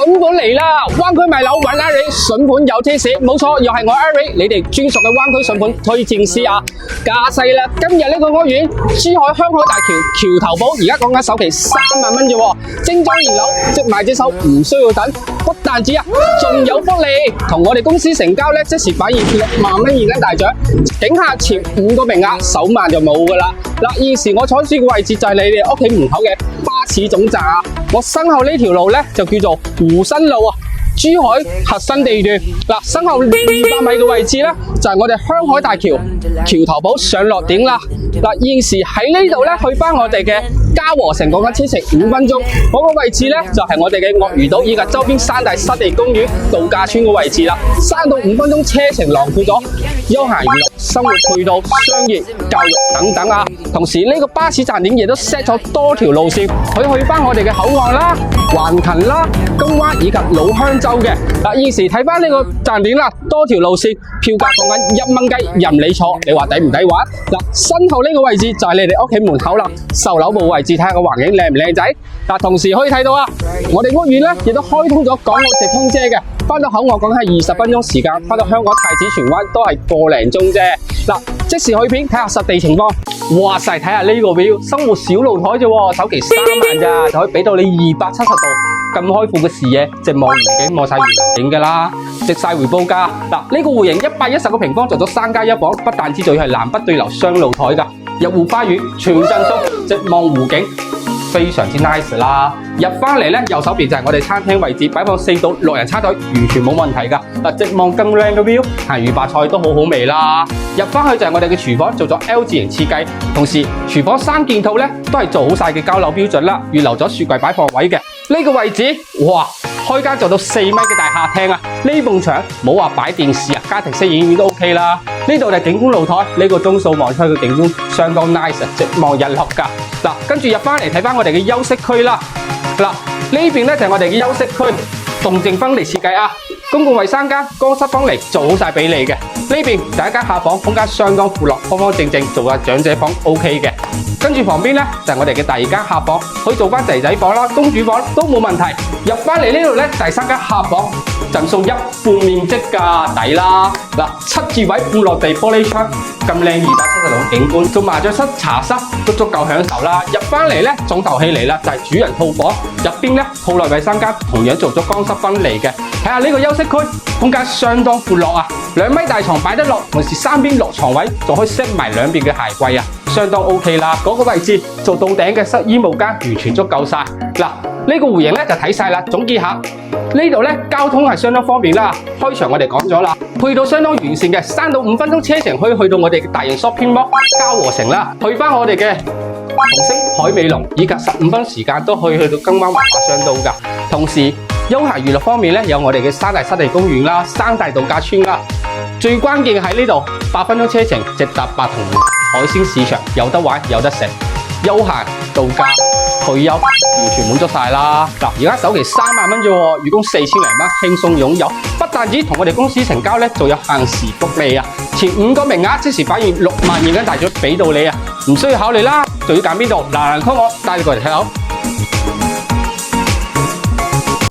筍盤嚟啦！灣區買樓揾 Eric， 筍盤有 taste， 冇錯，又係我 Eric， 你哋專屬嘅灣區筍盤推薦師啊！架勢啦，今日呢個屋苑珠海香海大橋橋頭堡，而家講緊首期3萬蚊啫，精裝現樓，即買即收，唔需要等。不但止啊，仲有福利，同我哋公司成交咧，即時反現6萬蚊現金大獎，頂下前5個名額，首萬就冇噶啦。嗱，現時我所處嘅位置就係你哋屋企門口嘅巴士總站啊，我身後呢條路咧就叫做湖新路啊。珠海核心地段嗱，身後200米嘅位置咧，就係我哋香海大橋橋頭堡上落點啦。嗱，現時喺呢度咧，去翻我哋嘅嘉禾城講緊車程5分鐘，嗰個位置咧就係我哋嘅鱷魚島以及周邊山大濕地公園度假村嘅位置啦。3到5分鐘車程囊括咗休閒娛樂、生活配套、商業、教育等等啊。同時呢個巴士站點亦都 set 咗多條路線，去翻我哋嘅口岸啦、橫琴啦、公灣以及老鄉州嘅。嗱，現時睇翻呢個站點啦，多條路線，票價講緊1蚊雞任你坐，你話抵唔抵玩？嗱，身後呢個位置就係你哋屋企門口啦，售樓部位置，睇下個環境靚唔靚仔。嗱，同時可以睇到啊，我哋屋苑咧亦都開通咗港澳直通車嘅，翻到口岸講係20分鐘時間，翻到香港太子荃灣都係個零鐘啫。嗱，即時去片睇下實地情況。哇塞，睇下呢個表，生活小露台啫，首期3萬咋，就可以俾到你270度咁開闊嘅視野，直望湖景，望晒園林景噶啦，值晒回報價。嗱，呢個戶型110個平方做咗3+1房，不但止仲要係南北對流雙露台噶，入戶花園全陣數，直望湖景，非常之 nice 啦。入翻嚟咧，右手邊就係我哋餐廳位置，擺放4到6人餐台，完全冇問題噶。嗱，直望咁靚嘅 view，鹹魚白菜都好好味啦。入翻去就係我哋嘅廚房，做咗 L 字形設計，同時廚房3件套咧都係做好晒嘅交樓標準啦，預留咗雪櫃擺放位嘅。呢個位置，哇，開間做到4米嘅大客廳啊！呢埲牆冇話擺電視啊，家庭式影院都 OK 啦。呢度就係景觀露台，呢個鐘數望出去嘅景觀相當 nice， 直望日落噶。嗱，跟住入翻嚟睇翻我哋嘅休息區啦。嗱，呢邊咧就係我哋嘅休息區，動靜分離設計啊，公共衛生間、乾濕分離做好晒俾你嘅。呢邊第一間客房，空間相當闊落，方方正正，做下長者房 OK 嘅。跟住旁邊咧就係我哋嘅第2間客房，可以做翻仔仔房啦、公主房都冇問題。入翻嚟呢度咧，第3間客房，贈送1半面積㗎，抵啦！嗱，7字位半落地玻璃窗，咁靚270度景觀，做麻雀室、茶室都足夠享受啦。入翻嚟咧，重頭戲嚟啦，就係主人套房，入邊咧套內衛生間同樣做咗乾濕分離嘅。睇下呢個休息區，空間相當闊落啊，2米大床擺得落，同時3邊落床位，仲可以 set 埋2邊嘅鞋櫃啊，相當 OK 啦。嗰個位置做到頂嘅濕衣帽間，完全足夠晒。嗱，呢個戶型咧就睇晒啦，總結下。呢度咧交通係相當方便啦，開場我哋講咗啦，配套相當完善嘅，3到5分鐘車程可以去到我哋嘅大型 shopping mall 嘉禾城啦，去翻我哋嘅紅星海美龍，以及15分時間都可以去到金灣文化商都噶。同時休閒娛樂方面咧，有我哋嘅山大濕地公園啦、山大度假村啦，最關鍵喺呢度8分鐘車程直達八同湖海鮮市場，有得玩有得食，休閒度假退休完全滿足晒啦！嗱，而家首期3萬蚊啫，月供4000零蚊，輕鬆擁有。不但止同我哋公司成交咧，仲有限時福利啊！前5個名額即時反現6萬現金大獎俾到你啊！唔需要考慮啦，仲要揀邊度？嗱，call我帶你過嚟睇樓。